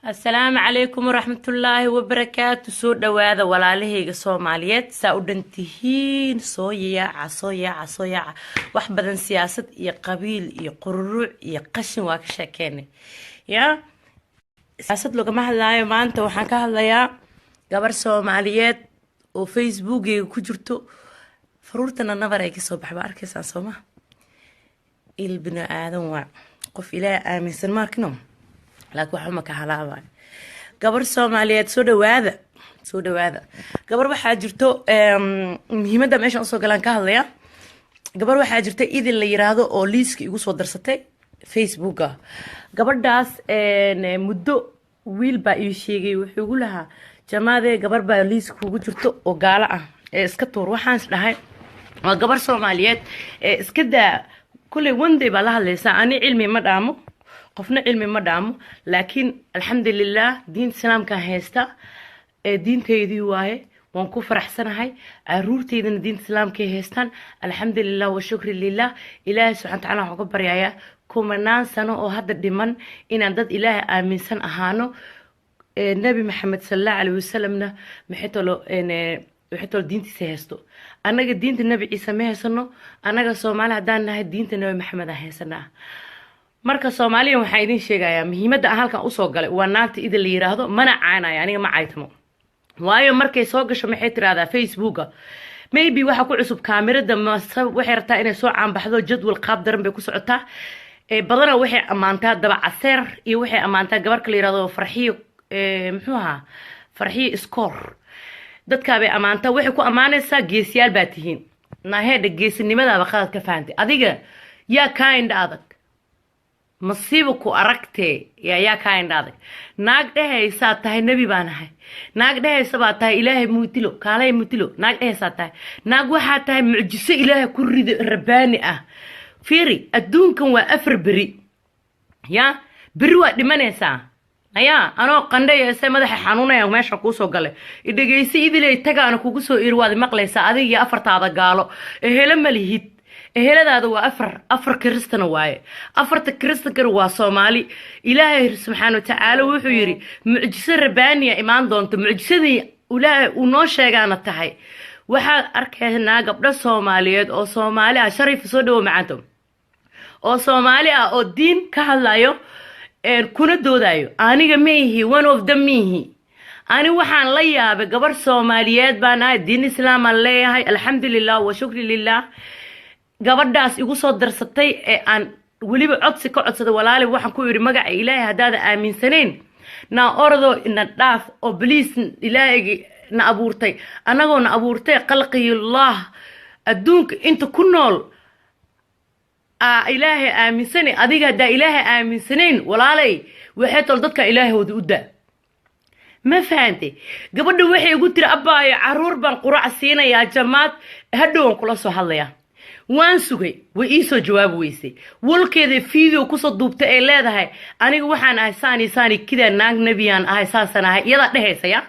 السلام عليكم ورحمة الله وبركاته. سو دواذا ولا لهيغا سوماليات سا ودنتهين صويا wax badan siyaasad iyo qabiil iyo qururuc iyo qashin waa ka sheekeynay ya siyaasad lagama hadlaayo maanta waxaan ka hadlayaa gabar Soomaaliyeed oo Facebook-ga ku jirto faruurtana nabar ay ka soo baxba arkaysan Sooma ilbina aadan waa qof ilaa aaminsan markino laakiin waxa ma ka halaabay gabar Soomaaliyeed soo dhawaada gabar waxaa jirto muhiimada meesha soo galaan ka hadlaya gabar waxaa jirta idin la yiraahdo oo liiska igu soo darsatay Facebook-ga gabadhaas muddo wiil baa ii sheegay wuxuu ugu lahaa jamaade gabar baa liiska ugu jirto oo gaala ah iska tuur waxaan dhahay waa gabar Soomaaliyeed iska daa kulay wanda baa la hadlaysaa ani cilmi ma dhaamo qofna cilmi ma dhaamo laakiin alxamdulillah diin islaamka haysta diinteedii waaye waan ku faraxsanahay caruurteedana diinta islaamka haystaan alxamdulillah wa shukri lillah ilaahay subhanahu wa ta'ala wuxuu ka baryayaa kumanaan sano oo hadda dhiman inaan dad ilaahay aaminsan ahaano nabi maxamed sallallahu alayhi wasallamna maxay diintiisa haysto anaga diinta nabi ciise ma haysano anaga Soomaali hadaan nahay diinta nabi maxamed haysanaa marka Soomaaliya waxaan idin sheegayaa muhiimada aan halkan u soo galay waa naagta idin la yiraahdo mana caanayo aniga ma caaytamo waayo markay soo gasho maxay tiraahdaa Facebook-ga maybe waxa ku cusub kaamirada waxay rabtaa inay soo caanbaxdo jadwal qaab daran bay ku socotaa badana waxay amaantaa daba caseer iyo waxay amaantaa gabar kale yiraahdo farxiyo muxuu ahaa farxiyo score dadka bay amaantaa waxay ku amaanaysaa geesiyaal baa tihiin naaheeda geesinimada qalad ka faantay adiga yaa kind adag masiibo ku aragtay yaa kind adag naag dhehaysa tahay nabi baan ahay naag dhehaysa baa tahay ilaahay muutilo kaalay muutilo naag dhehaysa tahay naag waxa tahay mucjiso ilaahay ku rido rabbaani ah fiiri adduunkan waa afar bari ya bari waa dhimanaysaa ayaa anoo qandhayaysa madaxa xanuunaya meesha ku soo galay idageysi idilay tagaana kugu soo irwaad maqlaysa adiga iyo afartaada gaalo ehela malihid eheladaada waa afar kristana waaye afarta kristanka waa Soomaali ilaahay subhanahu wa ta'ala wuxuu yiri mucjiso rabbaaniya imaan doonto mucjisadii ilaahay uu noo sheegana tahay waxa arkaynaa gabdho Soomaaliyeed oo Soomaali ah sharaf soo dhaw macanto oo Soomaali ah oo diin ka hadlayo kuna doodayo aniga meehi one of them meehi ani waxaan la yaabay gabar Soomaaliyeed baan ahay diin islaam aan leeyahay alxamdulillah wa shukri lillah gabadhaas igu soo darsatay aan waliba codsi ka codsaday walaali waxaan ku yiri magaca ilaahay hadaada aaminsaneen na ordo ina dhaaf oo please ilaahay na abuurtay anagoo na abuurtay khalqiyullah adduunka inta ku nool ilaahay aaminsanay adiga hadaa ilaahay aaminsaneen walaalay waxay tol dadka ilaahooda u daa ma fahanti gabadha waxay igu tiri abaayo caruur baan qurac siinayaa jamaad hadhow kula soo hadlaya waan sugay way ii soo jawaab weysay walkeeda video ku soo duubtay ay leedahay aniga waxaan ahay saani kida naag nabiyaan ahay saasanahay iyada dhahaysaya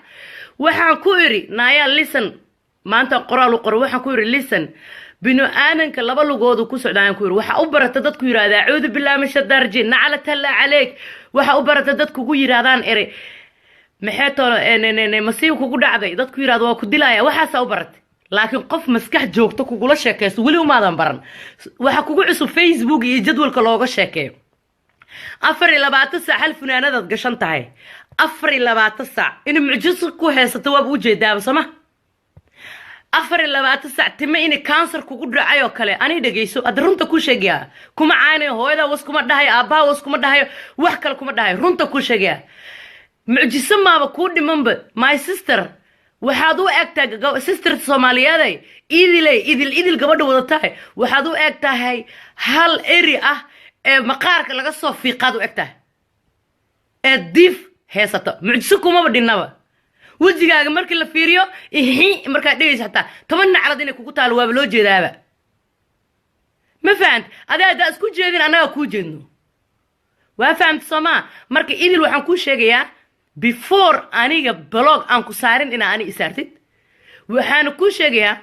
waxaan ku iri naaya listen maanta qoraal u qoro waxaan ku iri listen binu aadanka laba lugoodu ku socdaan ku iri waxa u barata dadku yiraahdaa a'uudu billahi min shadarji nacala talla alayk waxa u barata dadku ku yiraahdaan ere maxay tolo masiib kugu dhacday dadku yiraahdo waa ku dilaya waxa u baratay laakiin qof maskax joogto kugula sheekaysto wali uma aadan baran waxa kugu cusub Facebook iyo jadwalka looga sheekeeyo 24 saac hal funaanadaad gashan tahay 24 saac in mucjiso ku haysato waa u jeedaa sama 24 saac tima in cancer kugu dhacay oo kale ani dhageyso ad runta ku sheegaya kuma caanay hooyada was kuma dhahay aabba was kuma dhahay wax kale kuma dhahay runta ku sheegaya mucjiso maaba ku dhimanba my sister waxaad u eegtaa sister Soomaaliyeed idil gabadha wadatahay waxaad u eegtahay hal eri ah ee maqaarka laga soo fiiqaad u eegtahay dif heesato mucjiso kuma badinaba wajigaaga markii la fiiriyo marka dhigaysa hataa 10 naclad inay kugu taalo waa loo jeedaaba ma fahant adaa isku jeedin anaga ku jeedno waa fahant Soomaa marka idil waxaan ku sheegayaa before aniga blog aan ku saarin in aan isaartid waxaan ku sheegayaa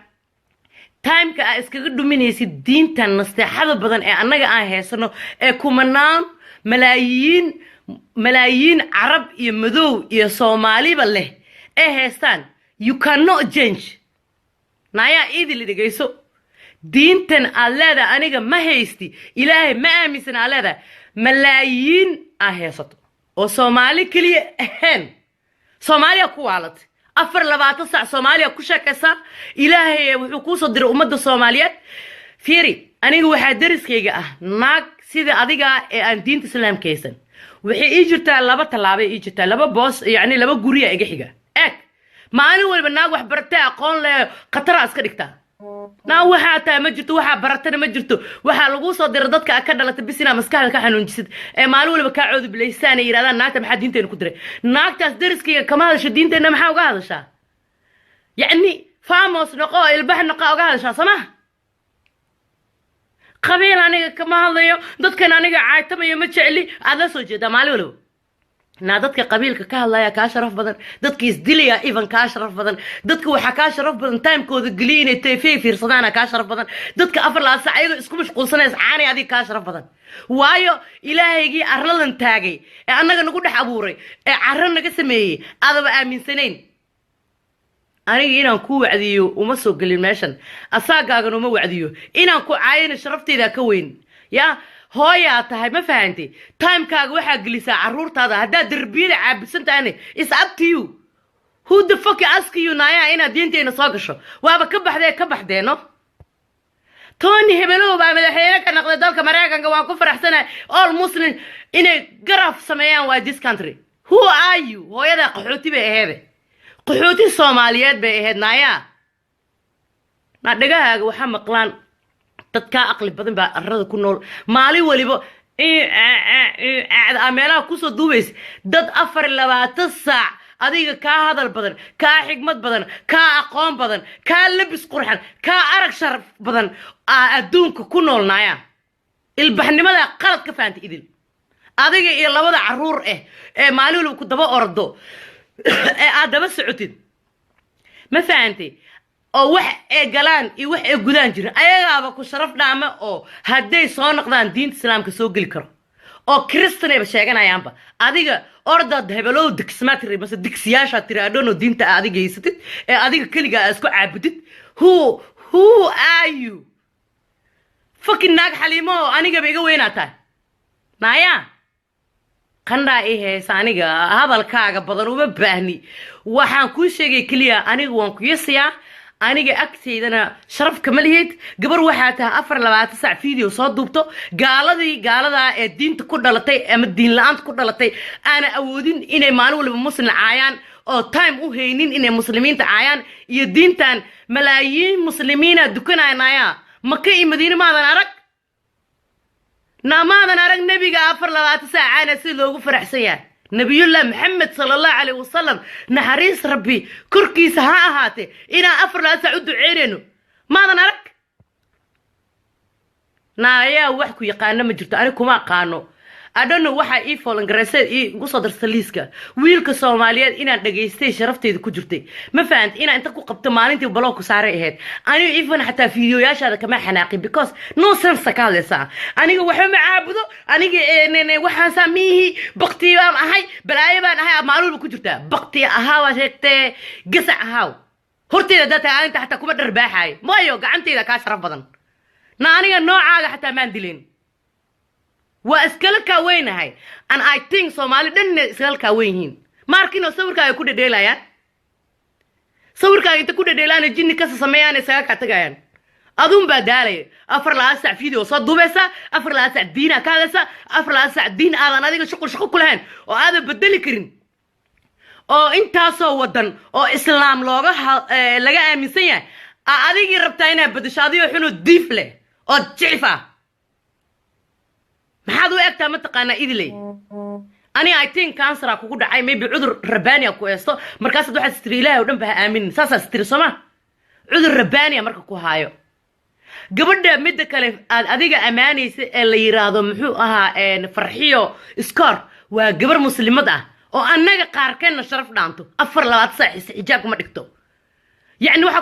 time ka iskaga dhuminaysid diinta nasteexada badan ee anaga aan heesano ee kumanaan malaayiin ملايين عرب يمدو يا صومالي بالله إيه هستان you cannot change نايا إيدي اللي دقيسو دينتن على ذا أنيقا ما هيستي إلهي ما آمسن على ذا ملايين أهيستو وصومالي كلي أهن صوماليا كوالت أفر لبعتصع صوماليا كوشا كسا إلهي وحكو صدر أمد الصوماليات فيري أنيقا واحد درس كيقا ناك سيدي أديقا أن دين تسلام كيسن وحي إيجرتا لبا تلابي إيجرتا لبا بوس يعني لبا قوريا إيقا حيقا إيك ما أنا ولي بناك واحد برتا أقول له قطرة أسكريكتا naa waxaa taa ma jirto waxaa baratana ma jirto waxaa lagu soo diray dadka ka dhalatay bisina maskaxda ka xanuunjisid ee maalin waliba ka coodu bilaysaan ay yiraahdaan naagta maxaa diinteena ku diray naagtaas dariskayga kama hadasho diinteena maxaa uga hadashaa yacni faamos noqo ilbax noqo uga hadashaa sama qabiil aniga kama hadlayo dadkan aniga caaytamayo ma jecli aad la soo jeedaa maalin waliba نادتك قبيلك كهلا يا كاشرف بدن دتك يزدليا إيفن كاشرف بدن دتك وحا كاشرف بدن تايم كود قليني تيفي في رصدانا كاشرف بدن دتك أفر لا سعيدو اسكو مش قلصنا يسعاني هذه كاشرف بدن وايو إلهي يجي أرلن تاجي أنا نقول حبوري عرنا قسمي هذا بقى من سنين أنا جينا نكو وعديو ومسوق اللي ماشن أساقا قانو ما وعديو إنا نكو عاين شرفتي ذا كوين يا هويا تهاي ما فهمتي تايم كاغ waxaa gelisaa caruurtaada hadaa darbiyada caabisanta it's up to you who the fuck ask you naya ina diinteena soo gasho waaba ka baxdeeno Tony hebelo baa madaxweyne ka noqday dalka Mareykanka waan ku faraxsanahay all muslim inay garaf sameeyaan waa this country who are you hooyada qaxooti bay ahayd qaxooti Soomaaliyeed bay ahayd naya ma dhagahaaga waxa maqlaan dadka aqli badan baa arrada ku nool maalin waliba ameelaha ku soo duubays dad 24 saac adiga ka hadal badan ka xigmad badan ka aqoon badan ka labis qurxan ka arag sharaf badan adduunka ku noolnaaya ilbaxnimada qalad ka faanta idil adiga iyo labada caruur ee maalin waliba ku daba ordo ee aad daba socotid ma faanti oo wax ay galaan iyo wax ay gudaan jireen ayagaaba ku sharaf dhaama oo haday soo noqdaan diinta islaamka soo gali karo oo kristanayba sheeganayaanba adiga ordad hebelo diksmatri mas diksiyaasha tiraadoono diinta adiga haysatid ee adiga kaliga isku caabudid who are you fucking naag xaliimo aniga ba iga weynaataa naya qandaa heesa aniga hadalkaaga badan uma baahni waxaan ku sheegay kaliya aniga waan ku yasiyaa aniga agteydana sharaf kama lihid gabar waxaa tahay 24 saac video soo duubto gaalada ee diinta ku dhalatay ama diin la'aanta ku dhalatay ana awoodin inay maalin waliba muslim caayaan oo time u haynin inay muslimiinta caayaan iyo diintan malaayiin muslimiina dukanaynaaya maka iyo madiina maadan arag naamaadan arag nabiga 24 saac ana si loogu faraxsan yahay نبي الله محمد صلى الله عليه وسلم نحريس ربي كركي سها هاتي إنا أفرلا سعود عينينو ماذا نرك نايا وحكو يقانا مجرتو أنا كما قانو أدونو وحا إيفولن غريسي قصدر سليسكا ويلكا سوماليات إنا دقيستي شرفتي دي كجرتي ما فهمت إنا انتا كو قبت مالينتي وبلوكو ساري إهد أنا إيفون حتى فيديو ياش هذا كما حناقي because no sense كاليسا أنا وحا معابدو أنا وحا ساميه بقتي بام أهاي بلاي بان أهاي معلول بكجرتا بقتي أهاو شكتي قسع أهاو هورتي داتا أنت حتى كوبا درباحاي مايو قعنتي دا كاشرف بدن أنا نوعا حتى ماندلين واسكالكا وين هاي and I think Somali دن اسكالكا وين ماركينو صوركا يكو ديلايا صوركا انت كو ديلانا جيني كاسا سميان اسكالكا تغايان ادون بدالي افر لا ساع فيديو صد دوبسا افر لا ساع دينا كالسا افر لا ساع دين ادان اديga shaqo kulahayn oo aad bedeli karin oo intaasoo wadan oo islaam laga aaminsan yahay adigii rabtaa inaad badashaadiyo xunu diif leh oo jiifa maxaad u egtaa ma taqaana idilay ani I think cancer ku dhacay maybe cudur rabani ku eesto markaas waxa istiri ilaahay oo dhan baa aamin saas istiri soma cudur rabani marka ku haayo gabadha mid kale adiga amaanaysa ee la yiraahdo muxuu ahaa farxiyo iskor waa gabar muslimad ah oo anaga qaarkeena sharaf dhaanto 24 saac xijaab ma dhigto يعني waxa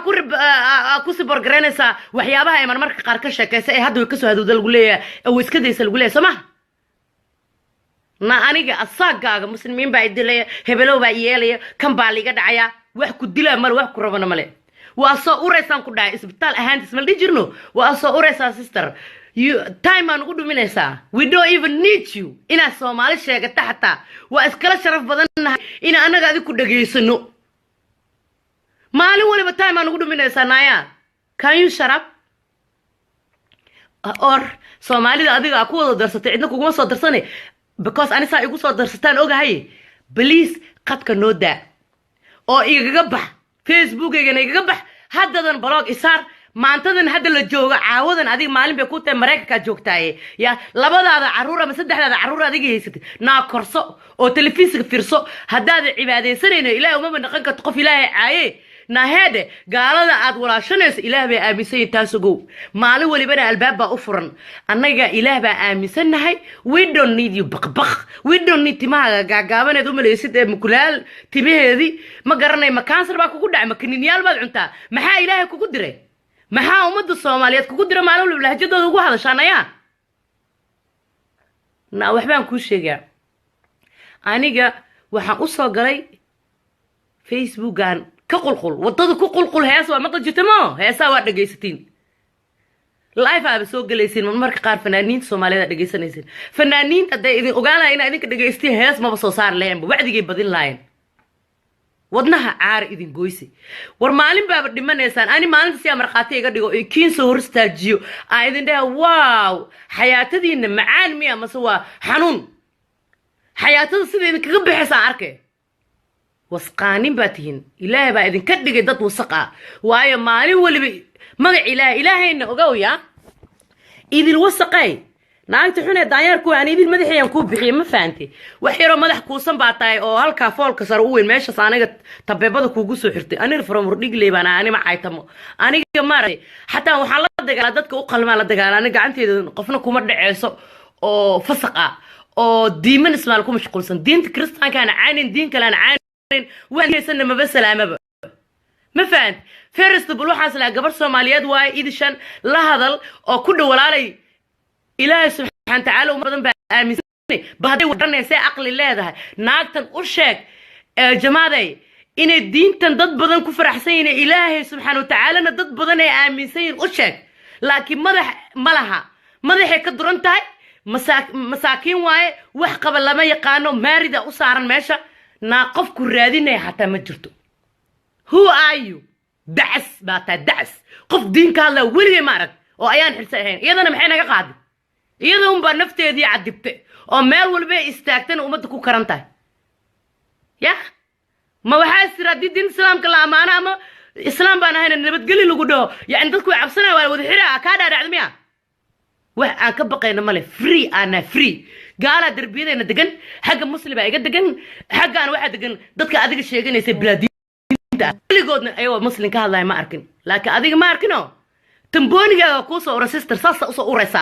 ku sibor garanaysa waxyaabaha ay marmarka qaar ka sheekaysa ee hadda way ka soo hadawda lagu leeyahay oo iska daysa lagu leeyahay sama na aniga asagaaga muslimiin baa idilaya hebelow baa yeelaya kan baa liga dhacaya wax ku dilaa mal wax ku rabana male waa soo ureysaan ku dhacay isbitaal ahaantis mal jirno waa soo ureysaa sister you time aan ugu dhuminaysaa we don't even need you ina Soomaali sheegata xataa waa iskala sharaf badannahay ina anaga adiga ku dhageysano maalin waliba time aan ugu dhuminaysaa naaya can you shut up or Soomaalida adiga ku wada darsatay cidna kuguma soo darsanay because anisa igu soo darsataan ogahay please qadka noo daa oo igaga bax Facebook igaga bax haddadan blog isaar maantadan hadda la joogo caawadan adiga maalin bay ku tahay Mareykanka joogtaaye ya labadaada caruur ama saddexdaada caruur adiga haysatay naa korso oo telefishinka fiirso haddaad cibaadeysanayno ilaahay uma naqan karto qof ilaahay caaye nahede gaalada aad walaashanayso ilaah bay aaminsan taas ogow maalin walibana albaab baa u furan annaga ilaah baa aaminsanahay we don't need you baqbaq we don't need timaha gaagaabaneed u maleysid ee mukulaal timaheedii ma garanay ma cancer baa kugu dhacay ma kaniiniyaal baad cuntaa maxaa ilaahay kugu diray maxaa ummadda Soomaaliyeed kugu diray maalin waliba lahjadooda ugu hadashanaya na waxbaan ku sheegaa aniga waxaan u soo galay Facebook-aan كقلقل وضد كقلقل هيس وما تجتمع هيسا واحد دقيستين لايف أبى سوق جلسين من مرك قار فنانين سومالية دقيسنيسين فنانين تدي إذا وقالنا إن إنك دقيستين هيس ما بصو صار لين بعد يجيب بدين لاين وضناها عار إذن جويسي ورمالين باب دمان إنسان أنا مالين سيا مرقاتي يقدر كين سهور استاجيو إذن ده واو حياة دي إن معان ميا مسوا حنون حياة السيد إنك قبل حسن عركه وسقانين باتين إلهي بقى إذن كدق داد وسقا وآيا مالي واللي مقع إلهي إنه قويا إذن وسقاي ناقت حونا داياركو يعني إذن مدحي ينكوب بخي ما فانتي وحيرو مدح كوسان باطاي أو هالكا فولك ساروين ماشا صانيقة طبيبادو كوغوسو حرتي أنا رفرم رديق ليبانا أنا مع عيتمو أنا ماري حتى وحالات دقال دادك أقل مالا دقال أنا قعنتي قفنا كومرد عيسو أو فسقا أو ديمن اسمالكو مشغولسن دين كريستان كان عانين دين كلان عانين وين يسن ما بس سلامه ما فهمت فيرست بلوحاس لا قبر سوماليات واي ايدشان لا هذل او كدو ولالي الهي سبحانه وتعالى ومدن بامسني بهدي ودرنيسه عقل لهدها ناقتن u sheeg jamaaday inay diintan dad badan ku faraxsan ilaahay subhanahu wa ta'ala dad badan ay aaminsan u sheeg laakiin malaha madaxay ka duran tahay masaakiin waaye wax qaba lama yaqaano maarida u saaran meesha ناقف كرادين حتى ما جرتو who are you دعس باتا دعس قف دين كهلا ولي مارك او ايان حرسين ايضا محينا قاعد ايضا هم بنفتي دي عدبت او مال والبي استاكتن ومدكو كرنتاي يا ما وحاسر دي دين اسلام كلا امانه اما اسلام بانا هنا نبدقلي لو دو يعني ددكو عبسنا ولا ودخيرا كادا دعدميا wax aan ka baqayna male free ana free gaala darbiyadena degan xagga muslima ay degan xaggaan waxa degan dadka adiga sheeganaysa bilaadiinta waligoodna ayuu muslim ka hadlay ma arkin laakiin adiga ma arkino tambooniga ku soo ura sister saasa u soo uraysa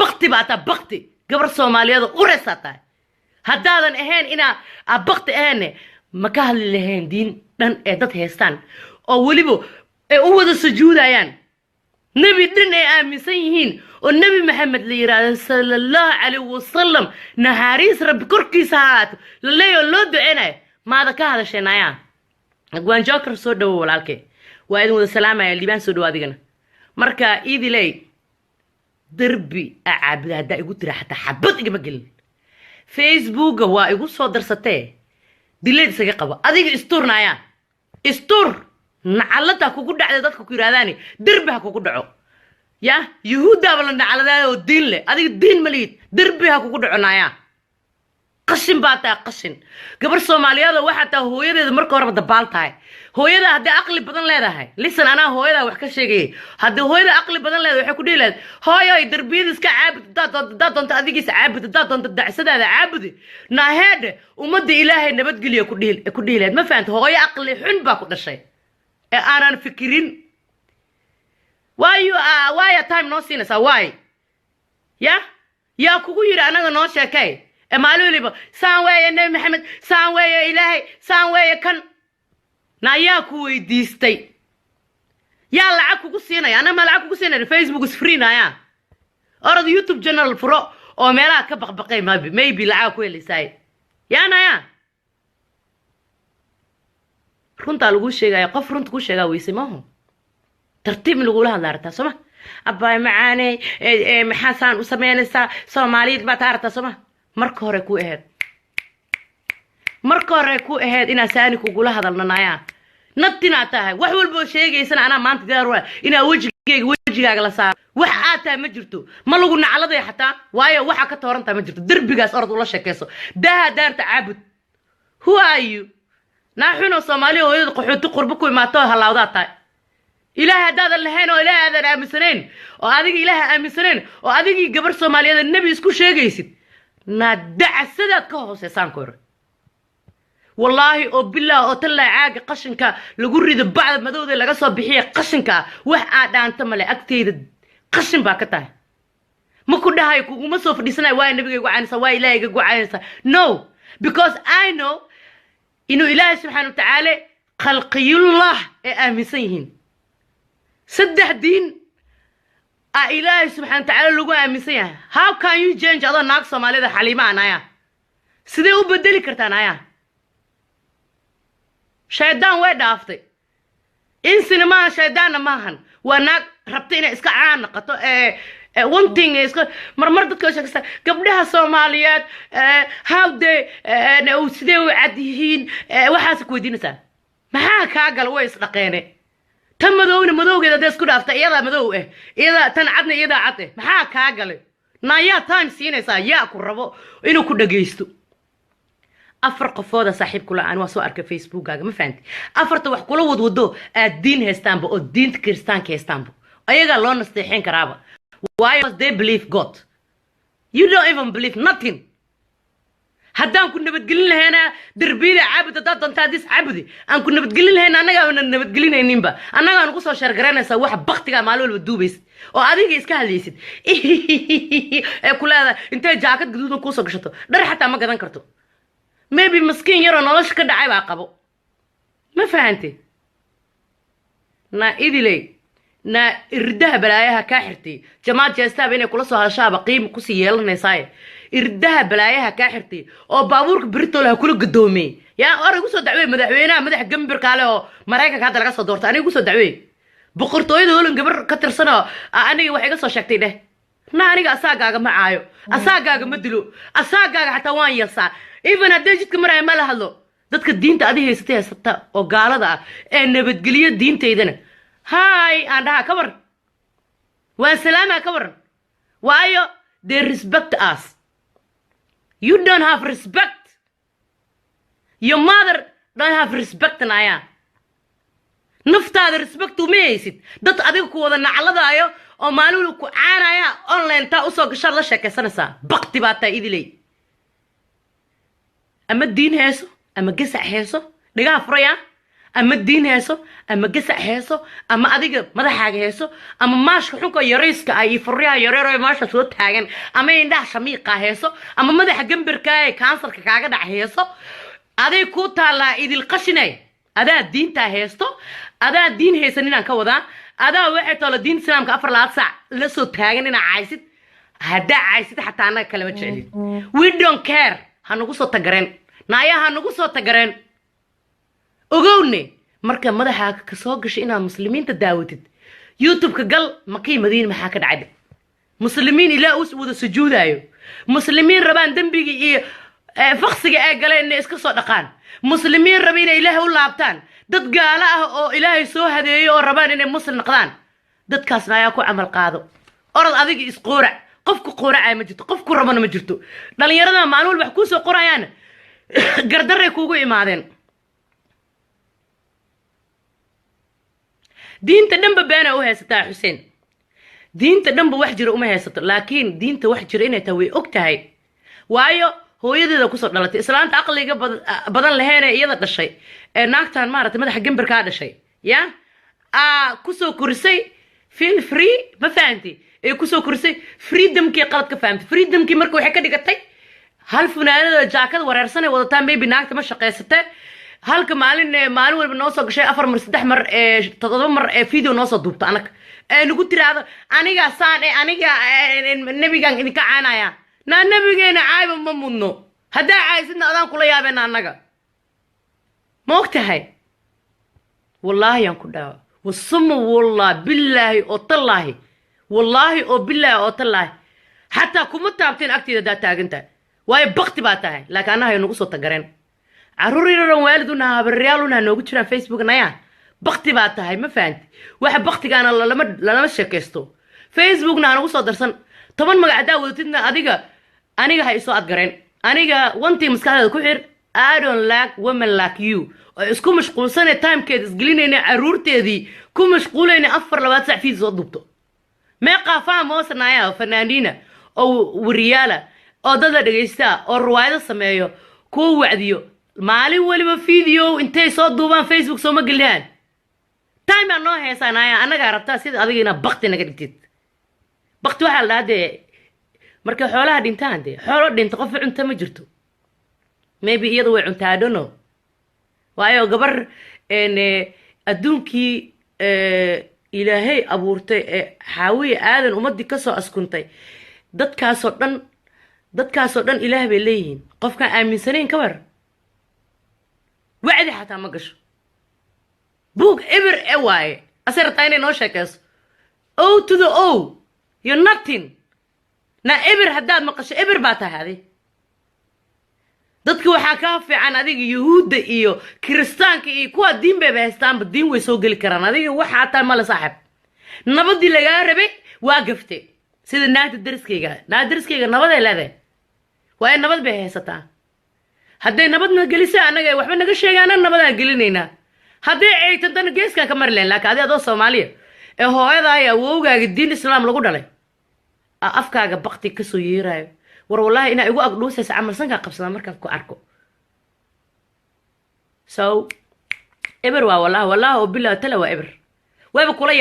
baqti baata baqti gabar Soomaaliyeed uraysata haddaadan ahayn ina baqti ahayn ma ka hadli lahayn diin dhan ee dad heestaan oo waliba ay u wada sujuudayaan نبي دين آمسيهين والنبي محمد ليرا صلى الله عليه وسلم نهاريس رب كركي ساعات للي يولد عينه ماذا كهذا الشيء نايا أقوان جوكر سودو ولالكي وإذن السلامة يا الليبان سودو هذيقنا مركا إيدي لي دربي أعابد هدا يقول ترى حتى حبط إيجي مقل فيسبوك هو يقول صدر ستة دليل سيقبا هذيك استور نايا استور نعلتها كوكو دعدي دادكو كيراداني دربها كوكو دعو يا يهودا بلا نعلتها ودين لي هذيك الدين مليت دربها كوكو دعو نايا قشن باتا قشن قبل Soomaaliyeed waxa taa hooyadeed markii hore dabaaltahay hooyada hadii aqli badan leedahay lisan ana hooyada wax ka sheegay hadii hooyada aqli badan leedahay waxa ku dhiilaad hooyo darbiyada iska caabud doonta adigiis caabud doonta dacsadaada caabud naaheed umada ilaahay nabadgeliyo ku dhiilaad ma fahanto hooyo aqli xun baa ku dhashay ee aanan fikirin why time no sinasa why ya kugu yiri anaga noo sheekay مالو لي سانوي النبي محمد سانوي إلهي سانوي كان ناياكو يديستي يا لعكو قصينا أنا ما لعكو قصينا الفيسبوك سفرينا يا أرد يوتيوب جنرال فرو oo meelaha ka baqbaqay maybe lacag ku helisay yaanaya runta lagu sheegay qof runta ku sheegaa weyse maaho tartiib lagu la hadlaartaa soma abbaay macaanay maxaan u sameynaysaa Soomaaliyeed baa taarta soma marka hore ku aheed ina saani kugu la hadalnanaya naftina tahay wax walba sheegaysana ana maanta diyaar waa ina wajigaaga la saar wax aata ma jirto ma lagu nacladay xataa waayo waxa ka tooranta ma jirto darbigaas orad ula sheekayso daarta caabud who are you naaxuno Soomaaliya hooyada qaxooti qurbo ku imaato halawda tahay ilaahay hadaad lahayn oo ilaahay aad aaminsaneen oo adiga ilaahay aaminsaneen oo adiga gabar Soomaaliyeed nabi isku sheegaysid na dacasadaad ka hooseysaan kor والله او بالله او تلا عاق قشنكا لغو ريد بعد مدوده laga soo bixiyo qashinka wax aad dhaanta male agteeda qashin baa ka tahay ma ku dhahay kuuma soo fadhiisanay waa nabigaygu caanisa waa ilaahaygu caanisa no because I know inuu ilaahay subhanahu wa ta'ala khalqiyullah ee aaminsan yihiin saddex diin ilaahay subhanahu wa ta'ala lagu aaminsan yahay how can you change adoo naag Soomaalida xaliima anaya sidee u bedeli kartaa anaya شيطان وين دافتي إنسان ما شيطان ماهن وانا ربطينا إسكا عان قطو one thing إسكا مرمرت كوشك قبلها صوماليات how they نوسديو عديهين وحاسك ودينا سا ما كاقل ويس لقيني تم مدوغ إذا ديسكو دافتا إذا مدوغ إذا تنعدنا إذا عدي ما كاقل نايا تايم سينا سا ياكو ربو إنو كودا جيستو أفرق فوضى صاحب كل أنا وسوء أرك فيسبوك ما فهمت أفرت وح كل ودو الدين هستانبو أو الدين كريستان كهستانبو أيها الله نستحين كرابة why must they believe God you don't even believe nothing هدان كنا بتقولين هنا دربيلة عبد ضد تاديس عبدي أنا كنا بتقولين هنا أنا بتقولين هنيمبا أنا نقص شرقرنا سواح بختك مالو الودوبيس أو هذيك إسكال ليست كل هذا أنت جاكت جدود نقص قشطه در حتى ما قدرن كرتو maybe مسكين يرى نلاش كده عيب عقبه ما فهمتي نا إذي لي نا إردها بلايها كاحرتي جماعة جاستها بيني كل صها شاب قيم كوسي يلا نساي إردها بلايها كاحرتي أو بابورك بريتو له كله قدومي يا أنا يقصد دعوي مدحوينا مدح جنبر قاله مرايك هذا لقصة دورت أنا يقصد دعوي بقرطوي دول جبر كتر سنة أنا واحد قصة شكتي ده نا أنا أساقا معايو أساقا مدلو أساقا حتى وان يسا even haddii jidka maray ma la hadlo dadka diinta adiga haystay haysata oo gaalada ah ee nabadgeliyo diinteedana hay aan dhaha ka war waa salaama ka war waayo they respect us you don't have respect your mother don't have respect naya naftaada respect uma haysid dad adiga ku wada nacladaayo oo maalin ku caanaya online ta u soo gashaa la sheekaysanaysaa baqti baa taa idilay أما الدين هيسو أما قسع هيسو لقاها فريا أما الدين هيسو أما قسع هيسو أما أديك ماذا حاجة هيسو أما ماش حنكو يريسك أي فريا يريرو ماش صوت حاجة أما ينده شميقة هيسو أما ماذا حجم بركاي كانسر كعجة دع هيسو أديك كوتا لا إيد القشني أدا الدين تا هيسو أدا الدين هيسنين كودا أدا واحد طال الدين سلام كأفر لا تسع لصوت حاجة إن عايزت هدا عايزت حتى أنا كلمة شديد we don't care هنقول صوت تجرين نايا هنقول صوت تجرين أقولني مركب ماذا كسوق شيء إن مسلمين تداوتد يوتيوب كقل مكي مدينة محاكد عدد مسلمين إلى أسود السجود أيو مسلمين ربان دنبي فخصي قال إن إسك صدقان مسلمين ربين إله ولا عبتان دد قال أو إله سو هذا يو ربان إن مسلم نقدان دد كاس ناياكو عمل قاضو أرد أذيك إسقورع قفكو قورع ما جرتو قفكو ربنا ما جرتو دل يردنا معلول بحكوسو قورعيان قردر كوغو إمادين دينتا دنبا بينا او هيستا حسين دينتا دنبا وحجر اوما هيستا لكن دينتا وحجر إنها توي اوكتاهي وايو هو يدي كسر دلتي اسلامتا عقليga badan laheena iyada dhashay ee naagtan maarata madaxa gambarka dhashay ya kusoo kursay feel free ma fahanti ee kusoo kursay freedomkii qalad ka fahamtay freedomkii markuu waxay ka dhigatay hal funaanada jaakad wareersan ee wadataan maybe naagta ma shaqeysatay halka maalin walba noo soo gashay 4 mar 3 mar 7 mar video noo soo duubta anaga nagu tiraado aniga saan aniga nabigan idinka caanaya nabigeena caayba ma mudno haddaa caaysidna adaan kula yaabeena annaga ma ogtahay wallaahi aan ku dhaawa wasuma wallah billaahi oo tallaahi wallaahi oo billaahi oo tallaahi xataa kuma taabteen agteeda daa taagantahay waayo bakti baa tahay laakiin annaha nagu soo tagareen carruur yaran waaliduna habaryaaluna noogu jiraan facebook naya bakti baa tahay ma fahanti waxa baktigaana lalama sheekaysto facebookna hanagu soo darsan 10 magac hadaa wadatidna aniga ha isoo adgareen aniga wantii maskaxdeeda ku xir I don't like women like you oo isku mashquulsanay timekeed isgelinayna carruurteedii ku mashquulayna 4 saac fiid soo dubto meeqa faam oo sanaya fanaaniina oo wariyaala oo dad dhageysta oo ruwaayada sameeyo ku wacdiyo maalin waliba video intay soo duubaan facebook soo ma galiyaan time aan noo heesanaya anaga rabtaa sida adigina bakti naga dhigtid bakti waxa la dhaade marka xoolaha dhintaan de xoolo dhinta qof cunta ma jirto maybe iyadu way cuntaa dono waayo gabar adduunkii ilaahay abuurtay xaawiye aadan ummadii ka soo askuntay dadkaasoo dhan ilaah bay leeyihiin qofkaan aaminsanayn ka war wacdi xataa ma gasho buug eber waaye asay rabtaa inay noo sheekayso o to the o you're nothing na eber haddaad maqasho eber baa tahay adi dadka waxaa kaa fiican adiga yuhuudda iyo kiristaanka iyo kuwa diin bayba haystaanba diin way soo geli karaan adiga waxaa taa male saaxib nabadii lagaa rabay waa gafte sida naagta dariskayga nabaday leedahay waa in nabad bay haysataa hadday nabadna gelisay annaga waxba naga sheegaana nabadaan gelinaynaa hadday ceytantana geeskaan ka mari lahayn laakiin adi adoo soomaaliya ee hooyadaaya awowgaaga diin islaam lagu dhalay afkaaga bakti kasoo yeeraayo war wallaahi inaa igu agdhuusaysa camalsankaa qabsadaa markaan ku arko so eber waa wallaahi oo bilaa tala waa eber wayba kula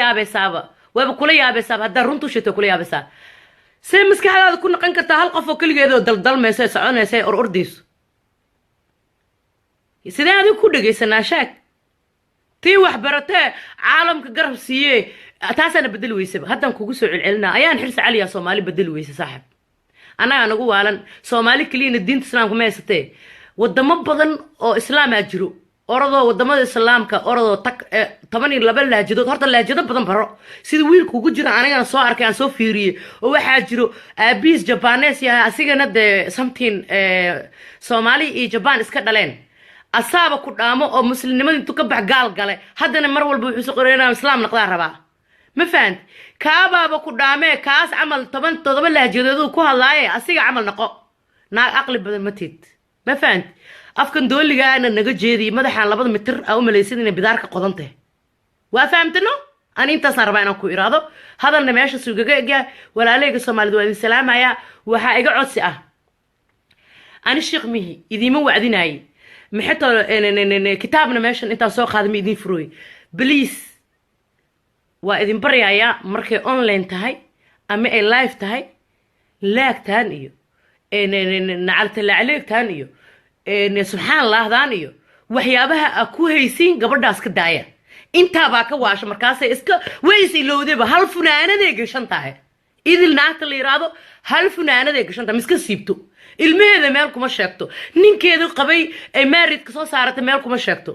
yaabaysaaba haddaa runtu shito kula yaabaysaa see maskaxdaada ku naqan kartaa hal qof oo keligeedoo daldalmaysa ee soconaysa ee ordayso sidee adigu ku dhegaysanaa shaag tii wax baratee caalamka garab siiyee taasaana bedeli weysaba haddaan kugu soo celcelinaa ayaan xirsi caliya soomaali bedeli weysa saaxib annagaa nagu waalan soomaali keliyana diinta islaamka ma haysatee wadamo badan oo islaamaa jiro oradoo wadamada islaamka oradoo 12 laajadood horta laajado badan baro sida wiilka ugu jira anigana soo arkay aan soo fiiriyey oo waxaa jiro aabiis jabanes yahay asigana dee something soomaali iyo jabaan iska dhaleen asaaba ku dhaamo oo muslimnimada intuu ka bax gaal gale haddana mar walba wuxuu soo qoreenaa islaam noqdaa rabaa ma fahanti kaabaaba ku dhaamee kaas camal 17 lahjadood ku hadlaaye asiga camal noqo naag aqli badan ma tid ma fahanti afkan dooligaana naga jeediyay madaxaan 2 mitir u malaysid inay bidaarka qodantahay waa fahamtano aan intaasna rabaa inaan ku iraado hadalna meesha suugaga egaa walaalayga Soomaalidu waa idin salaamaya waxa iga codsi ah ani sheekh mihi idima wacdinaayay محتى كتابنا ماشان انت سو قادم يدين فروي بليز واذن بريايا مركي اونلاين تاهي اما اي لايف تاهي لاك تانيو نعلت اللي عليك تانيو سبحان الله دانيو وحيابها اكو هيسين قبرداس كدايا انتا باكا واش مركاسي اسكا ويسي لو ديبا هل فنانة دي قشان تاهي إذن ناكت اللي يرادو هل فنانة دي قشان تاهي مسكا سيبتو ilmaheeda meel kuma sheegto ninkeedu qabay ay maarid ka soo saartay meel kuma sheegto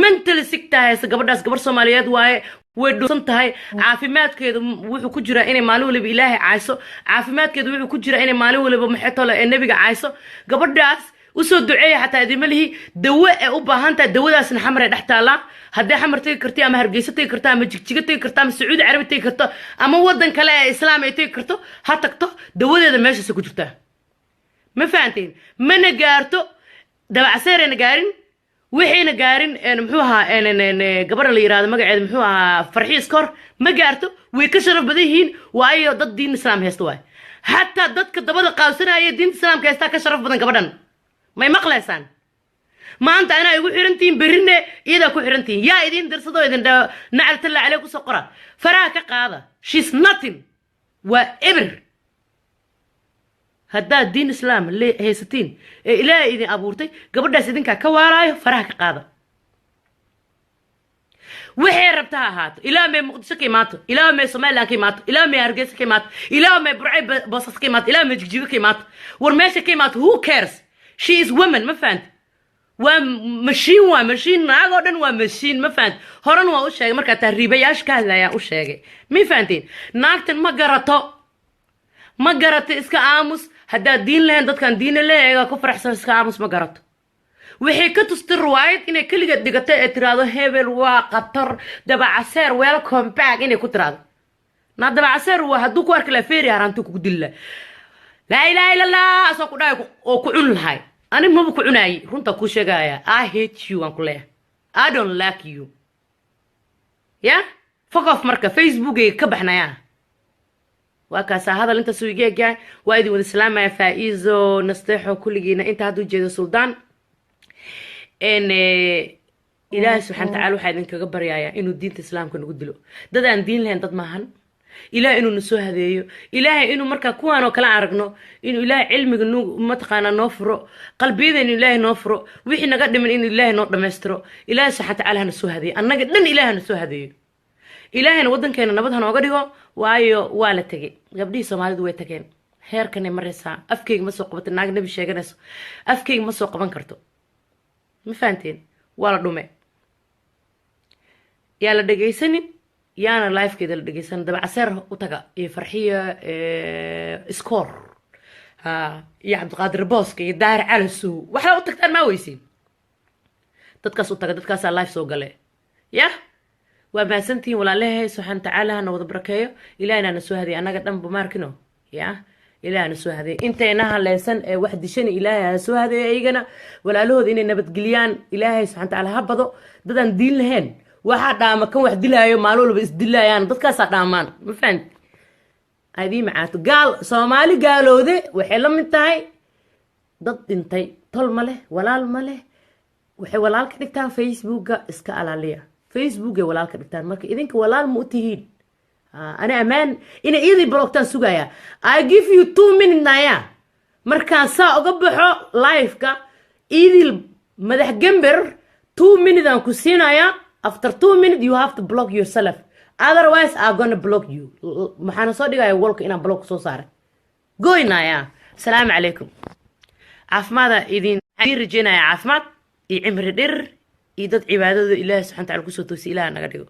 mental sick tahay gabadhaas gabar Soomaaliyeed waaye way dhuusan tahay caafimaadkeedu wuxuu ku jiraa inay maalin waliba Ilaahay caayso caafimaadkeedu wuxuu ku jiraa inay maalin waliba maxay ee nabiga caayso gabadhaas u soo duceeya xataa idimalihi dawo ee u baahan tahay dawadaasna xamar ay dhaxtaala haddii xamar tagi kartay ama hargeysa tagi kartaa ama jigjiga tagi kartaa ama sacuudi carabi tagi karto ama wadan kale ee islaam ay tagi karto ha tagto dawadeeda meeshaas ku jirtaa ما فهمتين ما نجارتو دبع سير نجارين وحين نجارين محوها قبر اللي يراد مقعد محوها فرحي سكر ما جارتو ويكسر بديهين وأي ضد دين الإسلام هيستوى حتى ضد كدبل قاوسنا أي دين الإسلام كيستا كشرف بدن قبرن ما يمقلسان ما أنت أنا يقول حرنتين برنة إذا كو حرنتين يا إذين درسدو إذن نعلت الله عليكم سقرا فراك قاعدة she's nothing وإبر هذا الدين الإسلام اللي هي 60 إلى إذا أبورتي قبل ده 60 كواراي فرح قاعدة وحي ربتها هات إلى ما مقدسة كيماتو إلى ما سوماليا كيماتو إلى ما هرقيسة كيماتو إلى ما برعي بصص كيماتو إلى ما جيجيو كيماتو ورماشة كيماتو who cares she is woman ما فهمت ومشين ناقو دن ومشين ما فهمت هوران waa u sheegay marka tahriibayaasha ka hadlaya u sheegay ma fahanteen naagtan ma garato iska aamus hadaa diin lahayn dadkan diin leeyahay ku faraxsan iska aamus ma garato wixii ka tustir riwaayad inay kaliga dhigatay ee tiraado hebel waa qatar dabacaseer welcome back inay ku tiraado na dabacaseer waa haduu ku arki la feeri harantu ku dilla la ilaha illa allah asoo ku dhaay oo ku cun lahay ani ma ku cunaay runta ku sheegaya I hate you an kule I don't like you yeah fuck off marka facebook ee ka baxnaya waa kaasa hadal inta soo igeega waa idin wada salaamaya faa'iizo nasteexo kulligiina inta haduu jeedo suldaan en ilaahay subhanahu wa ta'ala waxa idin kaga baryaaya inuu diinta islaamka nagu dilo dad aan diin lahayn dad maahan ilaahay inuu nasoo hadeeyo ilaahay inuu marka kuwaan oo kala aragno inuu ilaahay cilmiga ma taqaana noo furo qalbiyeena ilaahay noo furo wixii naga dhiman in ilaahay noo dhameystiro ilaahay subhanahu wa ta'ala nasoo hadeeyo annaga dhan ilaahay nasoo hadeeyo ilaahayna wadankeena nabad ha nooga dhigo waayo waa la tagay gabdhii Soomaalidu way tageen heerkana maraysa afkeyga ma soo qabato naag nabi sheeganayso afkeyga ma soo qaban karto ma fahanteen waa la dhume yaa la dhageysanin yaana live-keeda la dhageysan dabacaseer u taga iyo farxiya score iyo Cabdiqaadir Booska iyo Daar Calasow waxa u tagtaan ma weysiin dadkaas u taga dadkaas live soo galay ya waa maasantiin walaalahey subhanahu wa ta'ala na wada barakeeyo ilaahayna na soo haday anaga dhan bumaarkino ya ilaahayna soo haday inteena haleysan ee wax dishan ilaahay soo haday ayagana walaalahood inay nabadgeliyaan ilaahay subhanahu wa ta'ala habado dadan diin lahayn waxa dhaama kan wax dilaayo maalwalba is dilayaan dadkaas dhaamaan ma fahant adii macaad gaal Soomaali gaalowde waxay la mid tahay dad dhintay tol ma leh walaal ma leh waxay walaal ka dhigtaan Facebook iska alaaliya Facebook walaal ka dhigtaan marka idinka walaal ma u tihiin ana amaan ina idii blocktan sugaya I give you 2 minutes naya marka saa uga baxo live-ka idil madax gambar 2 minutes aan ku siinaya after 2 minutes you have to block yourself otherwise I'm gonna block you maxana soo dhigaya walka inaan block soo saaray goynaya assalamu alaykum caafimaad idin rajeenaya caafimaad iyo cimri dhir iyo dad cibaadada Ilaahay subhanahu wa ta'ala ku soo toosay Ilaahay naga dhigo